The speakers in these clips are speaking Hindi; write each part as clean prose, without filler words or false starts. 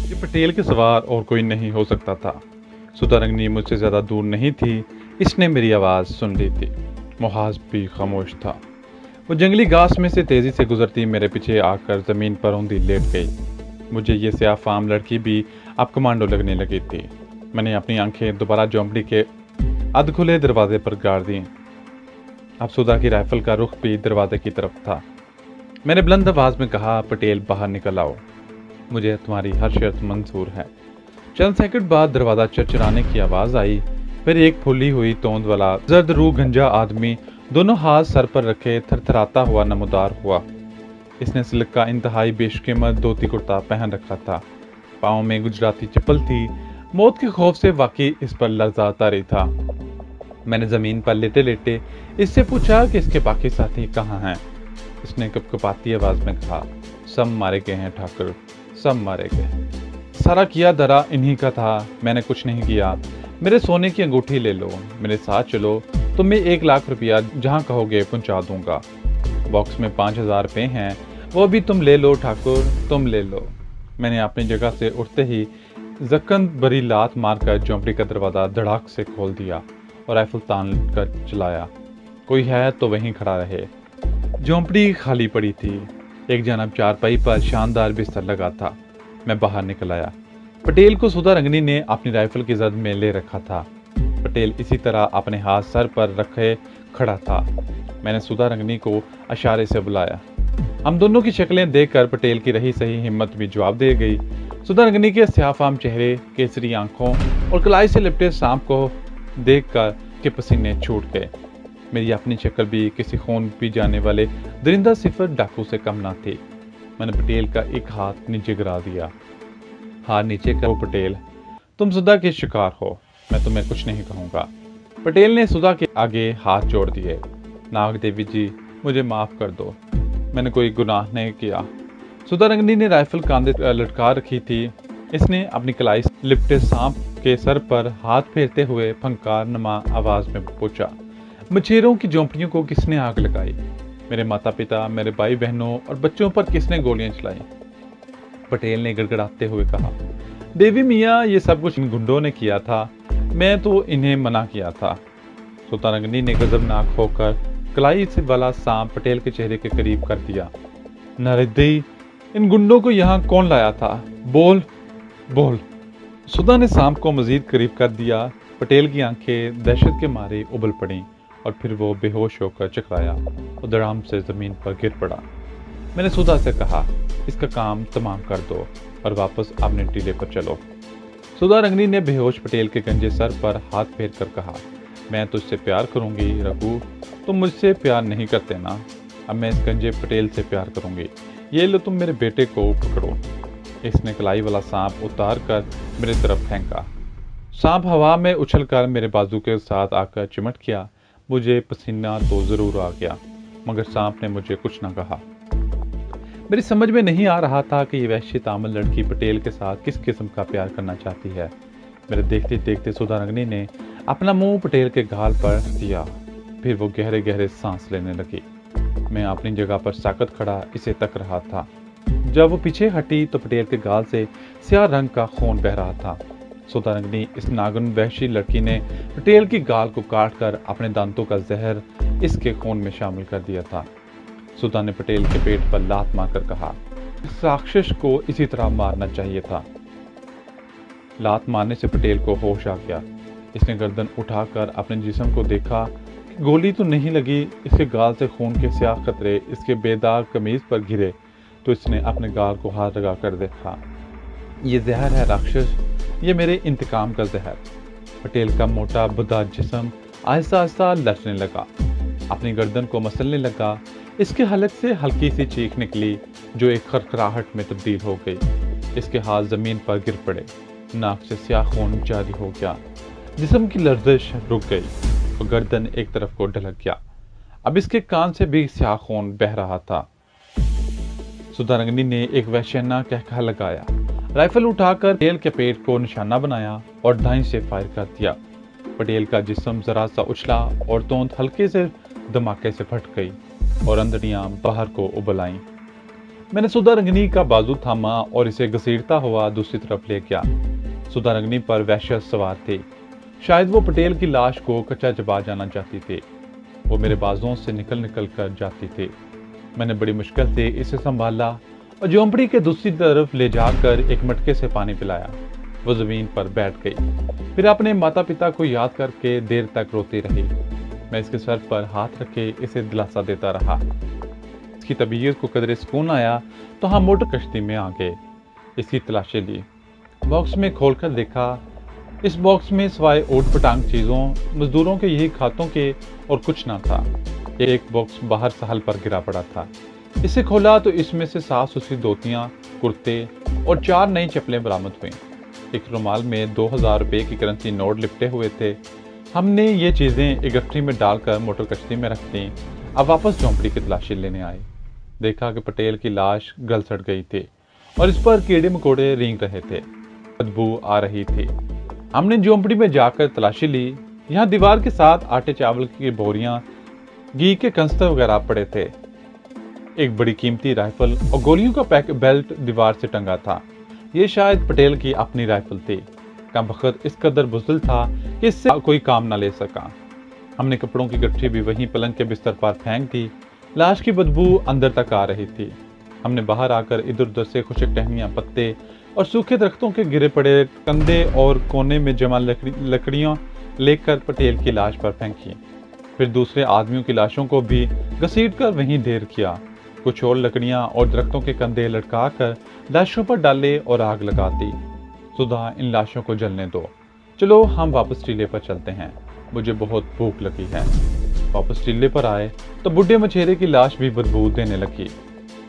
ये पटेल के सवार और कोई नहीं हो सकता था। सुधारंगनी मुझसे ज़्यादा दूर नहीं थी। इसने मेरी आवाज़ सुन ली थी। मुहाज भी खामोश था। वो जंगली घास में से तेज़ी से गुजरती मेरे पीछे आकर ज़मीन पर औंधी लेट गई। मुझे ये स्याह-फाम लड़की भी अब कमांडो लगने लगी थी। मैंने अपनी आंखें दोबारा झोंपड़ी के अधखुले दरवाजे पर गाड़ दी। अब सुधा की राइफल का रुख भी दरवाजे की तरफ था। मैंने बुलंद आवाज़ में कहा, पटेल बाहर निकल आओ, मुझे तुम्हारी हर शर्त मंजूर है। चंद सेकंड बाद दरवाज़ा चरचराने की आवाज़ आई। फिर एक फूली हुई तोंद वाला जर्द रू गंजा आदमी दोनों हाथ सर पर रखे थरथराता हुआ नमूदार हुआ। इसने सिल्क का इंतहाई बेशकीमत धोती कुर्ता पहन रखा था। पाँव में गुजराती चप्पल थी। मौत के खौफ से वाकई इस पर लर्जा तारी था। मैंने ज़मीन पर लेटे लेटे इससे पूछा कि इसके बाकी साथी कहाँ हैं। इसने कपकपाती आवाज़ में कहा, सब मारे गए हैं ठाकुर, सब मारे गए। सारा किया धरा इन्हीं का था। मैंने कुछ नहीं किया। मेरे सोने की अंगूठी ले लो, मेरे साथ चलो, तो मैं 1 लाख रुपया जहाँ कहोगे पहुँचा दूंगा। बॉक्स में 5,000 रुपये हैं, वो भी तुम ले लो ठाकुर, तुम ले लो। मैंने अपनी जगह से उठते ही जक्कन भरी लात मारकर झोंपड़ी का दरवाज़ा धड़ाक से खोल दिया और राइफल तान कर चलाया। कोई है तो वहीं खड़ा रहे। झोंपड़ी खाली पड़ी थी। एक जानब चारपाई पर शानदार बिस्तर लगा था। मैं बाहर निकल आया। पटेल को सुधारंगनी ने अपनी राइफल की जद में ले रखा था। पटेल इसी तरह अपने हाथ सर पर रखे खड़ा था। मैंने सुधारंगनी को इशारे से बुलाया। हम दोनों की शक्लें देखकर पटेल की रही सही हिम्मत भी जवाब दे गई। सुधारंगनी के स्याहफाम चेहरे, केसरी आंखों और कलाई से लिपटे सांप को देखकर के पसीने छूट गए। मेरी अपनी शक्ल भी किसी खून पी जाने वाले दरिंदा सिफर डाकू से कम ना थी। मैंने पटेल का एक हाथ नीचे गिरा दिया। हाथ नीचे करो पटेल, तुम सुधा के शिकार हो, मैं तुम्हें कुछ नहीं कहूँगा। पटेल ने सुधा के आगे हाथ जोड़ दिए। नाग देवी जी, मुझे माफ़ कर दो, मैंने कोई गुनाह नहीं किया। सुधारंगनी ने राइफल कांधे लटका रखी थी। इसने अपनी कलाई से लिपटे सांप के सर पर हाथ फेरते हुए फंकार नमा आवाज़ में पूछा, मछेरों की झोंपड़ियों को किसने आग लगाई? मेरे माता पिता, मेरे भाई बहनों और बच्चों पर किसने गोलियां चलाई? पटेल ने गड़गड़ाते हुए कहा, देवी मियाँ, ये सब कुछ इन गुंडों ने किया था, मैं तो इन्हें मना किया था। सुधारंगनी ने गजबनाक होकर कलाई से वाला सांप पटेल के चेहरे के करीब कर दिया। नरदई, इन गुंडों को यहाँ कौन लाया था? बोल बोल। सुधा ने सांप को मजीद करीब कर दिया। पटेल की आंखें दहशत के मारे उबल पड़ीं और फिर वो बेहोश होकर चकराया और धड़ाम से जमीन पर गिर पड़ा। मैंने सुधा से कहा, इसका काम तमाम कर दो और वापस अपने टीले पर चलो। सुधारंगनी ने बेहोश पटेल के गंजे सर पर हाथ फेर कर कहा, मैं तुझसे प्यार करूंगी रघु, तुम मुझसे प्यार नहीं करते ना? अब मैं इस गंजे पटेल से प्यार करूंगी। ये लो, तुम मेरे बेटे को पकड़ो। इसने कलाई वाला सांप उतार कर मेरी तरफ फेंका। सांप हवा में उछलकर मेरे बाजू के साथ आकर चिमट गया। मुझे पसीना तो जरूर आ गया, मगर सांप ने मुझे कुछ न कहा। मेरी समझ में नहीं आ रहा था कि ये वहशी तामल लड़की पटेल के साथ किस किस्म का प्यार करना चाहती है। मेरे देखते देखते सुधारंगनी ने अपना मुंह पटेल के गाल पर दिया। फिर वो गहरे गहरे सांस लेने लगी। मैं अपनी जगह पर साकत खड़ा इसे तक रहा था। जब वो पीछे हटी तो पटेल के गाल से स्याह रंग का खून बह रहा था। सुधारंगनी, इस नागन वहशी लड़की ने पटेल की गाल को काटकर अपने दांतों का जहर इसके खून में शामिल कर दिया था। सुधा ने पटेल के पेट पर लात मारकर कहा, इस राक्षस को इसी तरह मारना चाहिए था। लात मारने से पटेल को होश आ गया। इसने गर्दन उठाकर अपने जिस्म को देखा कि गोली तो नहीं लगी। इसके गाल से खून के स्याह कतरे इसके बेदाग कमीज पर गिरे तो इसने अपने गाल को हाथ लगा कर देखा। ये जहर है राक्षस, ये मेरे इंतकाम का जहर। पटेल का मोटा बुद्धा जिस्म आहिस्ता आहिस्ता लचने लगा, अपनी गर्दन को मसलने लगा। इसके हलक से हल्की सी चीख निकली जो एक खरखराहट में तब्दील हो गई। इसके हाथ जमीन पर गिर पड़े। नाक से स्याह खून जारी हो गया। जिस्म की लर्जिश रुक गई और गर्दन एक तरफ को ढलक गया। अब इसके कान से भी स्याह खून बह रहा था। सुधारंगनी ने एक वहशियाना कहकहा लगाया, राइफल उठाकर पटेल के पेट को निशाना बनाया और दाएं से फायर कर दिया। पटेल का जिस्म जरा सा उछला और तोंद हल्के से धमाके से फट गई और अंदड़ियां बाहर को उबल आईं। मैंने सुधा रंगनी का बाजू थामा और इसे घसीटता हुआ दूसरी तरफ ले गया। सुधा रंगनी पर वहशत सवार थी। शायद वो पटेल की लाश को कच्चा चबा जाना चाहती थी। वो मेरे बाजुओं से निकल निकल कर जाती थी। मैंने बड़ी मुश्किल से इसे संभाला और झोंपड़ी के दूसरी तरफ ले जाकर एक मटके से पानी पिलाया। वो जमीन पर बैठ गई। फिर अपने माता पिता को याद करके देर तक रोती रही। मैं इसके सर पर हाथ रखे इसे दिलासा देता रहा। इसकी तबीयत को कदरे सुकून आया तो हम मोटर कश्ती में आ गए। इसकी तलाशी ली। बॉक्स में खोलकर देखा। इस बॉक्स में सिवाय ओट पटांग चीज़ों, मजदूरों के यही खातों के और कुछ ना था। एक बॉक्स बाहर सहल पर गिरा पड़ा था। इसे खोला तो इसमें से साफ सुथरी धोतियाँ, कुर्ते और 4 नई चप्पलें बरामद हुई। एक रुमाल में 2000 रुपये की करेंसी नोट लिपटे हुए थे। हमने ये चीज़ें एक गठरी में डालकर मोटर कश्ती में रख दी। अब वापस झोंपड़ी की तलाशी लेने आए। देखा कि पटेल की लाश गल सड़ गई थी और इस पर कीड़े मकोड़े रेंग रहे थे। बदबू आ रही थी। हमने झोंपड़ी में जाकर तलाशी ली। यहाँ दीवार के साथ आटे चावल की बोरियां, घी के कंस्तर वगैरह पड़े थे। एक बड़ी कीमती राइफल और गोलियों का पैक बेल्ट दीवार से टंगा था। ये शायद पटेल की अपनी राइफल थी। कमबख्त इस कदर बुज़दिल था कि इससे कोई काम न ले सका। हमने कपड़ों की गठरी भी वहीं पलंग के बिस्तर पर फेंक दी। लाश की बदबू अंदर तक आ रही थी। हमने बाहर आकर इधर उधर से खुशक टहनियाँ, पत्ते और सूखे दरख्तों के गिरे पड़े कंधे और कोने में जमा लकड़ियां लेकर पटेल की लाश पर फेंकी। फिर दूसरे आदमियों की लाशों को भी घसीटकर वहीं ढेर किया। कुछ और लकड़ियां और दरख्तों के कंधे लटका कर लाशों पर डाले और आग लगा दी। सुधा, इन लाशों को जलने दो। चलो हम वापस टीले पर चलते हैं। मुझे बहुत भूख लगी है। वापस टीले पर आए तो बुढ़े मछेरे की लाश भी बदबू देने लगी।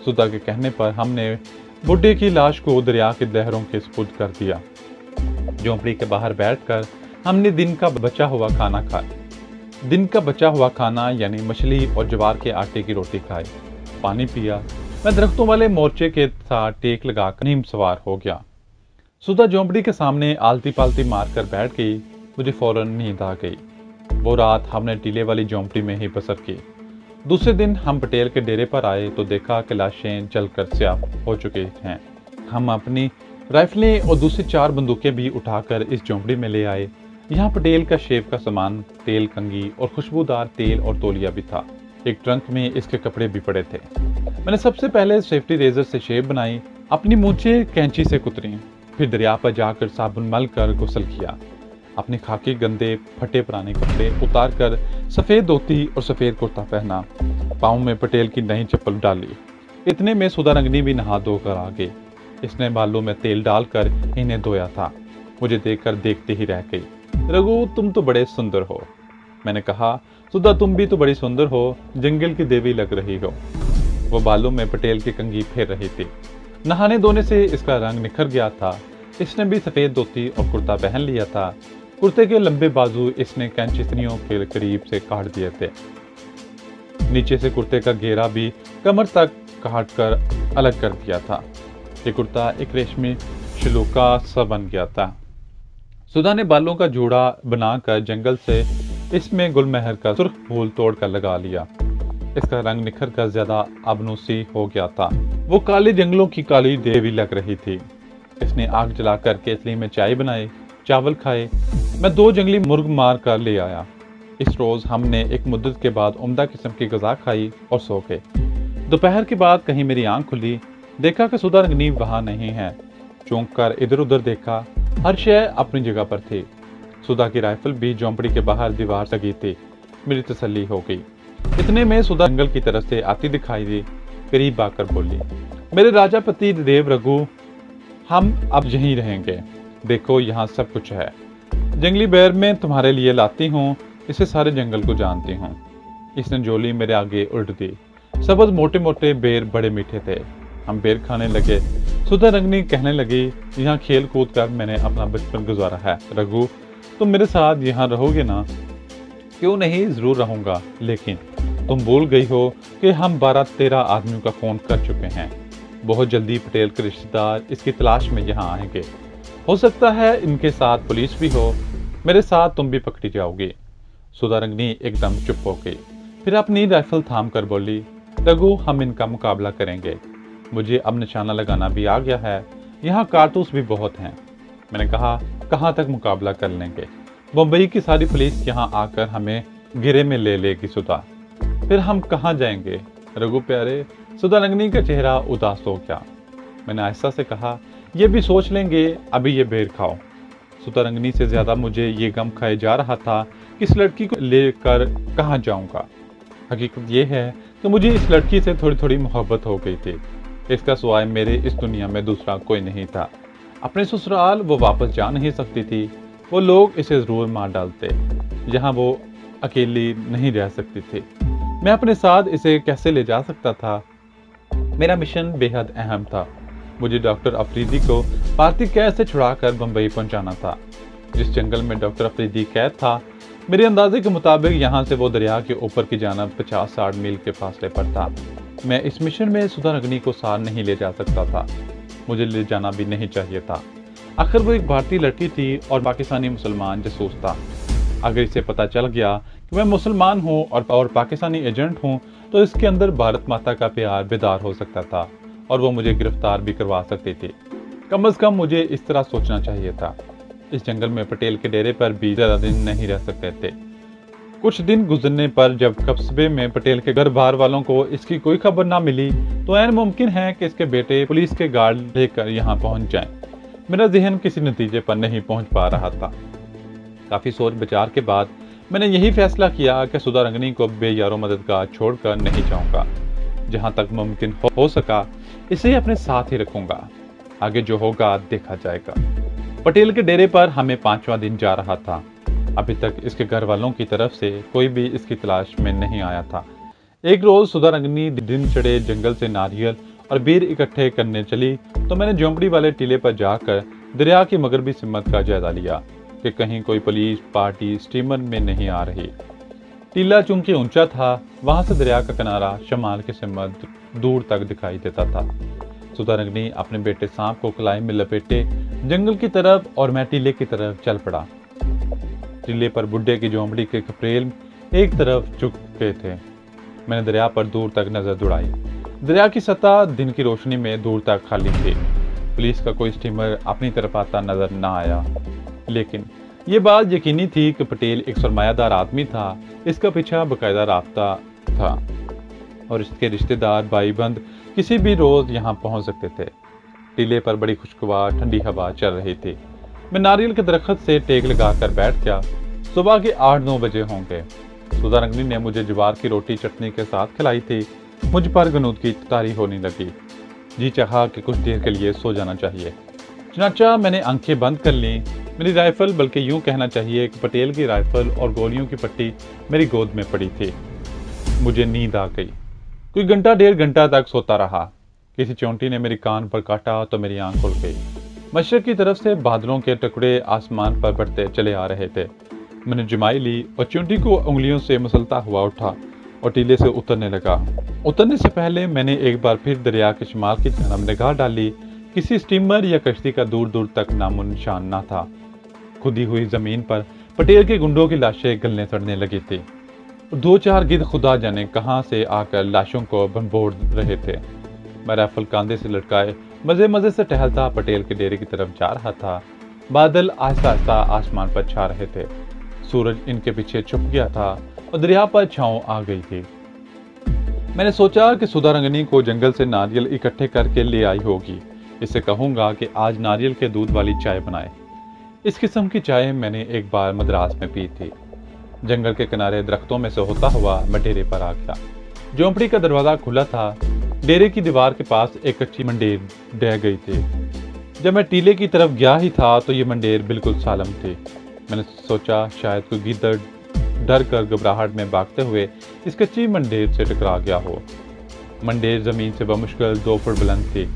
सुधा के कहने पर हमने बुढ़े की लाश को दरिया के लहरों के सुपुर्द कर दिया। झोंपड़ी के बाहर बैठकर हमने दिन का बचा हुआ खाना खाया। दिन का बचा हुआ खाना यानी मछली और ज्वार के आटे की रोटी खाई। पानी पिया। मैं दरख्तों वाले मोर्चे के साथ टेक लगाकर नीम सवार हो गया। सुधा झोंपड़ी के सामने आलती पालती मारकर बैठ गई। मुझे फौरन नींद आ गई। वो रात हमने टीले वाली झोंपड़ी में ही बसर की। दूसरे दिन हम पटेल के डेरे पर आए तो देखा कि लाशें जलकर स्याह हो चुकी हैं। हम अपनी राइफलें और दूसरी 4 बंदूकें भी उठाकर इस झोंपड़ी में ले आए। यहाँ पटेल का शेव का सामान, तेल, कंघी और खुशबूदार तेल और तौलिया भी था। एक ट्रंक में इसके कपड़े भी पड़े थे। मैंने सबसे पहले सेफ्टी रेजर से शेव बनाई, अपनी मूंछें कैंची से कुतरी, फिर दरिया पर जाकर साबुन मल कर गुस्ल किया। अपने खाकी गंदे फटे पुराने कपड़े उतार कर सफ़ेद धोती और सफ़ेद कुर्ता पहना। पाँव में पटेल की नई चप्पल डाली। इतने में सुधा रंगनी भी नहा धोकर आ गई। इसने बालों में तेल डालकर इन्हें धोया था। मुझे देखकर देखते ही रह गई। रघु, तुम तो बड़े सुंदर हो। मैंने कहा, सुधा तुम भी तो बड़ी सुंदर हो, जंगल की देवी लग रही हो। वो बालों में पटेल की कंघी फेर रही थी। नहाने धोने से इसका रंग निखर गया था। इसने भी सफ़ेद धोती और कुर्ता पहन लिया था। कुर्ते के लंबे बाजू इसने कैंचितनियों के करीब से काट दिए थे। नीचे से कुर्ते का घेरा भी कमर तक काट कर अलग कर दिया था। ये कुर्ता एक रेशमी शलूका सा बन गया था। सुधा ने बालों का जूड़ा बनाकर जंगल से इसमें गुलमहर का सुर्ख फूल तोड़कर लगा लिया। इसका रंग निखर कर ज्यादा अबनूसी हो गया था। वो काले जंगलों की काली देवी लग रही थी। इसने आग जलाकर केतली में चाय बनाई, चावल खाए। मैं 2 जंगली मुर्ग मार कर ले आया। इस रोज हमने एक मुद्दत के बाद उम्दा किस्म की गज़ा खाई और सो गए। दोपहर के बाद कहीं मेरी आंख खुली, देखा कि सुधा रंगनी वहां नहीं है। चौंक कर इधर उधर देखा, हर शय अपनी जगह पर थी। सुधा की राइफल भी झोंपड़ी के बाहर दीवार लगी थी। मेरी तसल्ली हो गई। इतने में सुधा जंगल की तरफ से आती दिखाई दी। करीब आकर बोली, मेरे राजा पति देव रघु, हम अब यहीं रहेंगे। देखो यहाँ सब कुछ है। जंगली बैर में तुम्हारे लिए लाती हूँ। इसे सारे जंगल को जानती हूँ। इसने झोली मेरे आगे उल्ट दी। सबज मोटे मोटे बेर बड़े मीठे थे। हम बेर खाने लगे। सुधा रंगनी कहने लगी, यहाँ खेल कूद कर मैंने अपना बचपन गुजारा है। रघु, तुम मेरे साथ यहाँ रहोगे ना? क्यों नहीं, जरूर रहूंगा। लेकिन तुम भूल गई हो कि हम 12-13 आदमियों का फोन कर चुके हैं। बहुत जल्दी पटेल के रिश्तेदार इसकी तलाश में यहाँ आएंगे। हो सकता है इनके साथ पुलिस भी हो। मेरे साथ तुम भी पकड़ी जाओगी। सुधा रंगनी एकदम चुप हो गई। फिर अपनी राइफल थाम कर बोली, रघु, हम इनका मुकाबला करेंगे। मुझे अब निशाना लगाना भी आ गया है, यहाँ कारतूस भी बहुत हैं। मैंने कहा, कहाँ तक मुकाबला कर लेंगे? मुंबई की सारी पुलिस यहाँ आकर हमें घेरे में ले लेगी सुधा, फिर हम कहाँ जाएंगे? रघु प्यारे, सुधारंगनी का चेहरा उदास हो गया। मैंने आहिस्ता से कहा, ये भी सोच लेंगे, अभी ये बेर खाओ। सुधारंगनी से ज्यादा मुझे ये गम खाए जा रहा था कि इस लड़की को लेकर कहाँ जाऊंगा। हकीकत ये है कि मुझे इस लड़की से थोड़ी थोड़ी मोहब्बत हो गई थी। इसका सिवाय मेरे इस दुनिया में दूसरा कोई नहीं था। अपने ससुराल वो वापस जा नहीं सकती थी। वो लोग इसे जरूर मार डालते। यहाँ वो अकेली नहीं रह सकती थी। मैं अपने साथ इसे कैसे ले जा सकता था? मेरा मिशन बेहद अहम था। मुझे डॉक्टर अफरीदी को भारतीय कैद से छुड़ाकर बंबई पहुंचाना था। जिस जंगल में डॉक्टर अफरीदी कैद था, मेरे अंदाजे के मुताबिक यहाँ से वो दरिया के ऊपर की जानब 50-60 मील के फासले पर था। मैं इस मिशन में सुधारंगनी को साथ नहीं ले जा सकता था। मुझे ले जाना भी नहीं चाहिए था। आखिर वो एक भारतीय लड़की थी और पाकिस्तानी मुसलमान जासूस था। अगर इसे पता चल गया कि मैं मुसलमान हूँ और पाकिस्तानी एजेंट हूँ, तो इसके अंदर भारत माता का प्यार बेदार हो सकता था और वो मुझे गिरफ्तार भी करवा सकती थी। कम से कम मुझे इस तरह सोचना चाहिए था। इस जंगल में पटेल के डेरे पर भी ज्यादा दिन नहीं रह सकते थे। कुछ दिन गुजरने पर जब कस्बे में पटेल के घर बाहर वालों को इसकी कोई खबर ना मिली, तो ऐन मुमकिन है कि इसके बेटे पुलिस के गार्ड लेकर यहाँ पहुंच जाएं। मेरा जहन किसी नतीजे पर नहीं पहुंच पा रहा था। काफी सोच विचार के बाद मैंने यही फैसला किया कि सुधारंगनी को बेयारो मददगार छोड़कर नहीं जाऊंगा। जहां तक मुमकिन हो सका इसे अपने साथ ही रखूंगा। आगे जो होगा देखा जाएगा। पटेल के डेरे पर हमें 5वां दिन जा रहा था। अभी तक इसके घर वालों की तरफ से कोई भी इसकी तलाश में नहीं आया था। एक रोज सुधारंगनी दिन चढ़े जंगल से नारियल और बेर इकट्ठे करने चली, तो मैंने झोंपड़ी वाले टीले पर जाकर दरिया की मगरबी सिमत का जायजा लिया कि कहीं कोई पुलिस पार्टी स्टीमर में नहीं आ रही। टीला चूंकि ऊंचा था, वहां से दरिया का किनारा शमाल के सिमत दूर तक दिखाई देता था। सुधारंगनी अपने बेटे सांप को कलाई में लपेटे जंगल की तरफ और मैं टीले की तरफ चल पड़ा। टीले पर बुड्ढे की झोंपड़ी के खपरेल एक तरफ झुक गए थे। मैंने दरिया पर दूर तक नजर दौड़ाई। दरिया की सतह दिन की रोशनी में दूर तक खाली थी। पुलिस का कोई स्टीमर अपनी तरफ आता नजर न आया, लेकिन ये बात यकीनी थी कि पटेल एक सरमायादार आदमी था। इसका पीछा बाकायदा राब्ता था और इसके रिश्तेदार भाईबंद किसी भी रोज यहाँ पहुंच सकते थे। टीले पर बड़ी खुशगवार ठंडी हवा चल रही थी। मैं नारियल के दरख्त से टेक लगाकर बैठ गया। सुबह के 8-9 बजे होंगे। सुधारंगनी ने मुझे ज्वार की रोटी चटनी के साथ खिलाई थी। मुझ पर गनूद की तारी होने लगी। जी चाहा कि कुछ देर के लिए सो जाना चाहिए। चनाचा मैंने आंखें बंद कर ली। मेरी राइफल, बल्कि यूं कहना चाहिए कि पटेल की राइफल और गोलियों की पट्टी मेरी गोद में पड़ी थी। मुझे नींद आ गई। कोई घंटा 1.5 घंटा तक सोता रहा। किसी चोंटी ने मेरी कान पर काटा तो मेरी आंख खुल गई। मशरक की तरफ से बादलों के टुकड़े आसमान पर बढ़ते चले आ रहे थे। मैंने जमाई ली और चोंटी को उंगलियों से मसलता हुआ उठा और टीले से उतरने लगा। उतरने से पहले मैंने एक बार फिर दरिया के शुमाल की तरफ निगाह डाली। किसी स्टीमर या कश्ती का दूर दूर तक नामो निशान न था। खुदी हुई जमीन पर पटेल के गुंडों की लाशें गलने सड़ने लगी थी। 2-4 गिद्ध खुदा जाने कहां से आकर लाशों को भंबोड़ रहे थे। मैं राइफल कांधे से लटकाए मजे मजे से टहलता पटेल के डेरे की तरफ जा रहा था। बादल आहिस्ता आहिस्ता आसमान पर छा रहे थे। सूरज इनके पीछे छुप गया था और दरिया पर छांव आ गई थी। मैंने सोचा कि सुधारंगनी को जंगल से नारियल इकट्ठे करके ले आई होगी। इसे कहूंगा कि आज नारियल के दूध वाली चाय बनाए। इस किस्म की चाय मैंने एक बार मद्रास में पी थी। जंगल के किनारे दरख्तों में से होता हुआ मैं डेरे पर आ गया। झोंपड़ी का दरवाजा खुला था। डेरे की दीवार के पास एक कच्ची मंडेर ढह गई थी। जब मैं टीले की तरफ गया ही था तो ये मंडेर बिल्कुल सालम थी। मैंने सोचा शायद कोई गिद्ध डर कर घबराहट में भागते हुए इस कच्ची मंडेर से टकरा गया हो। मंडेर जमीन से बमुश्किल 2 फुट बुलंद थी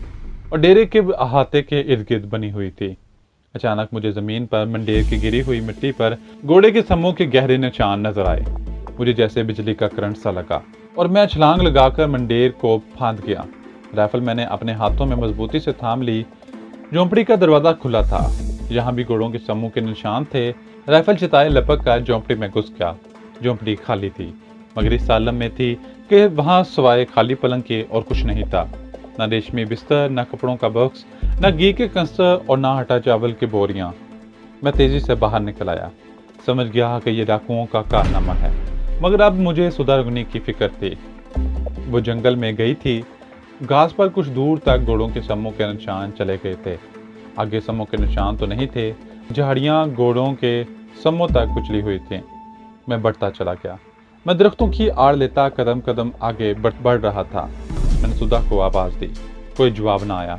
और डेरे के अहाते के इर्द गिर्द बनी हुई थी। अचानक मुझे जमीन पर मंडेर की गिरी हुई मिट्टी पर घोड़े के सम्मों के गहरे निशान नजर आए। मुझे जैसे बिजली का करंट सा लगा और मैं छलांग लगाकर मंडेर को फांद गया। राइफल मैंने अपने हाथों में मजबूती से थाम ली। झोंपड़ी का दरवाजा खुला था। यहाँ भी घोड़ों के समूह के निशान थे। राइफल चिताए लपक कर झोंपड़ी में घुस गया। झोंपड़ी खाली थी, मगर इस आलम में थी कि वहां सवाए खाली पलंग के और कुछ नहीं था। न रेशमी बिस्तर, न कपड़ों का बॉक्स, न घी के कंस्तर और न आटा चावल की बोरियां। मैं तेजी से बाहर निकल आया। समझ गया कि ये डाकुओं का कारनामा है, मगर अब मुझे सुधा रंगनी की फिक्र थी। वो जंगल में गई थी। घास पर कुछ दूर तक घोड़ों के सम्मों के निशान चले गए थे। आगे सम्मों के निशान तो नहीं थे, झाड़ियां घोड़ों के सम्मों तक कुचली हुई थी। मैं बढ़ता चला गया। मैं दरख्तों की आड़ लेता कदम कदम आगे बढ़ रहा था। मैंने सुधा को आवाज दी, कोई जवाब ना आया।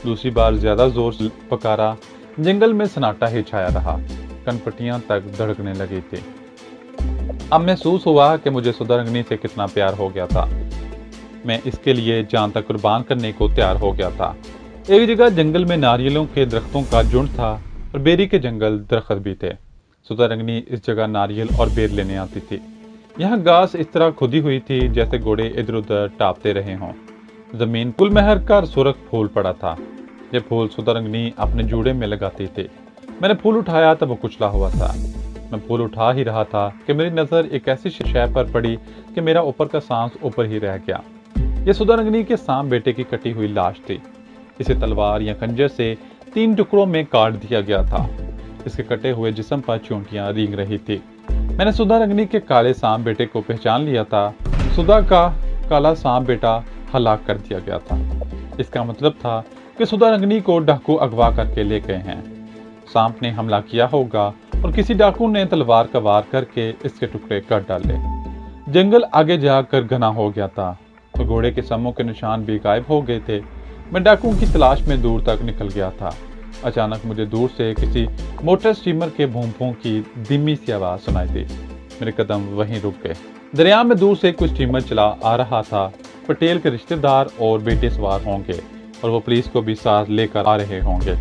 दूसरी बार ज्यादा जोर से पुकारा। जंगल में सन्नाटा ही छाया रहा। कनपटियां तक धड़कने लगी थी। अब महसूस हुआ कि मुझे सुधा रंगनी से कितना प्यार हो गया था। मैं इसके लिए जान तक कुर्बान करने को तैयार हो गया था। एक जगह जंगल में नारियलों के दरख्तों का झुंड था और बेरी के जंगल दरख्त भी थे। सुधा रंगनी इस जगह नारियल और बेर लेने आती थी। यहाँ घास इस तरह खुदी हुई थी जैसे घोड़े इधर उधर टापते रहे हों। जमीन गुलमहर का सुर्ख फूल पड़ा था। ये फूल सुधा रंगनी अपने जूड़े में लगाती थी। मैंने फूल उठाया तब वो कुचला हुआ था। मैं फूल उठा ही रहा था कि मेरी नजर एक ऐसी शय पर पड़ी कि मेरा ऊपर का सांस ऊपर ही रह गया। यह सुधा रंगनी के सांप बेटे की कटी हुई लाश थी। इसे तलवार या खंजर से 3 टुकड़ों में काट दिया गया था। इसके कटे हुए जिस्म पर चूंटियां रेंग रही थी। मैंने सुधा रंगनी के काले सांप बेटे को पहचान लिया था। सुधा का काला सांप बेटा हलाक कर दिया गया था। इसका मतलब था कि सुधा रंगनी को डाकू अगवा करके ले गए हैं। सांप ने हमला किया होगा और किसी डाकू ने तलवार का वार करके इसके टुकड़े कर डाले। जंगल आगे जाकर घना हो गया था तो घोड़े के सम्मों के निशान भी गायब हो गए थे। मैं डाकुओं की तलाश में दूर तक निकल गया था। अचानक मुझे दूर से किसी मोटर स्टीमर के भूं भूं की धीमी सी आवाज सुनाई दी। मेरे कदम वहीं रुक गए। दरिया में दूर से कोई स्टीमर चला आ रहा था। पटेल के रिश्तेदार और बेटे सवार होंगे और वो पुलिस को भी साथ लेकर आ रहे होंगे।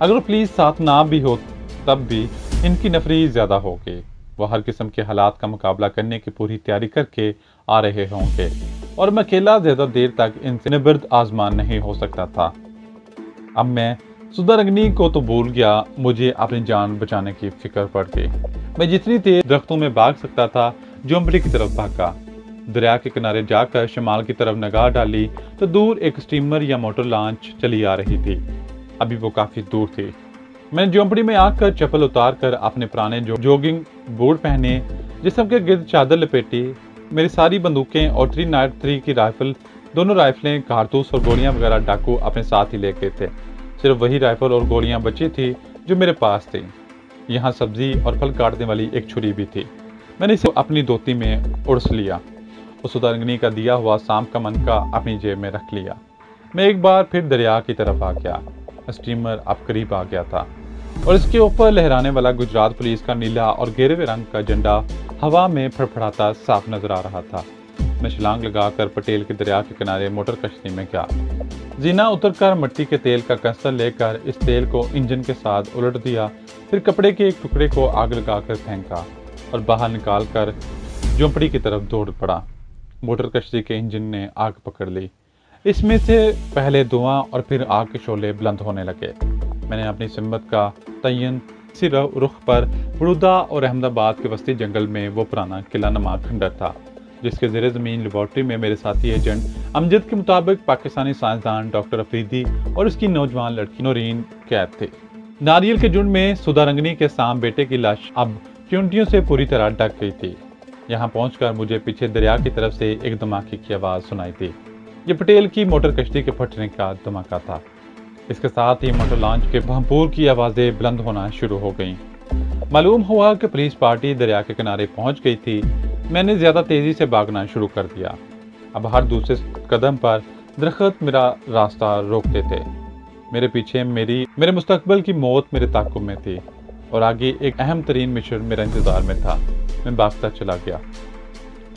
अगर पुलिस साथ ना भी हो तब भी इनकी नफरी ज्यादा होगी। वो हर किस्म के हालात का मुकाबला करने की पूरी तैयारी करके आ रहे होंगे और मैं अकेला ज्यादा देर तक इनसे निबर्द आजमान नहीं हो सकता था। अब मैं सुधा रंगनी को तो भूल गया, मुझे अपनी जान बचाने की फिक्र पड़ गई। मैं जितनी तेज दरख्तों में भाग सकता था झोंपड़ी की तरफ भागा। दरिया के किनारे जाकर शमाल की तरफ निगाह डाली तो दूर एक स्टीमर या मोटर लॉन्च चली आ रही थी। अभी वो काफी दूर थी। मैंने झोंपड़ी में आकर चप्पल उतार कर अपने पुराने जोगिंग बूट पहने, जिस्म के गिर्द चादर लपेटी। मेरी सारी बंदूकें और 303 की राइफल, दोनों राइफलें, कारतूस और गोलियां वगैरह डाकू अपने साथ ही ले गए थे। सिर्फ वही राइफल और गोलियां बची थी जो मेरे पास थी। यहाँ सब्जी और फल काटने वाली एक छुरी भी थी। मैंने इसे अपनी धोती में उड़स लिया और सुधा रंगनी का दिया हुआ सांप का मनका अपनी जेब में रख लिया। मैं एक बार फिर दरिया की तरफ आ गया। स्टीमर अब करीब आ गया था और इसके ऊपर लहराने वाला गुजरात पुलिस का नीला और गेरुए रंग का झंडा हवा में फड़फड़ाता साफ नजर आ रहा था। मैं छलांग लगाकर पटेल के दरिया के किनारे मोटर कश्ती में गया। जीना उतरकर मिट्टी के तेल का कंसर लेकर इस तेल को इंजन के साथ उलट दिया। फिर कपड़े के एक टुकड़े को आग लगाकर फेंका और बाहर निकालकर झोंपड़ी की तरफ दौड़ पड़ा। मोटर कश्ती के इंजन ने आग पकड़ ली। इसमें से पहले धुआं और फिर आग के शोले बुलंद होने लगे। मैंने अपनी सिम्मत का तयन इसी रुख पर बड़ौदा और अहमदाबाद के वस्ती जंगल में वो पुराना किला नुमा खंडर था जिसके ज़ेरे ज़मीन लेबॉर्ट्री में मेरे साथी एजेंट अमजद के मुताबिक पाकिस्तानी साइंसदान डॉक्टर अफरीदी और उसकी नौजवान लड़की नौरीन कैद थे। नारियल के झुंड में सुधा रंगनी के सांप बेटे की लाश अब चुंटियों से पूरी तरह ढक गई थी। यहाँ पहुंचकर मुझे पीछे दरिया की तरफ से एक धमाके की आवाज़ सुनाई दी। ये पटेल की मोटर कश्ती के फटने का धमाका था। इसके साथ ही मोटर लॉन्च के भंपूर की आवाज़ें बुलंद होना शुरू हो गईं। मालूम हुआ कि पुलिस पार्टी दरिया के किनारे पहुंच गई थी। मैंने ज़्यादा तेज़ी से भागना शुरू कर दिया। अब हर दूसरे कदम पर दरख्त मेरा रास्ता रोकते थे। मेरे पीछे मेरे मुस्तकबिल की मौत मेरे ताक़ुब में थी और आगे एक अहम तरीन मिशन मेरा इंतज़ार में था। मैं भागता चला गया।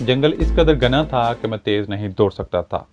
जंगल इस कदर घना था कि मैं तेज़ नहीं दौड़ सकता था।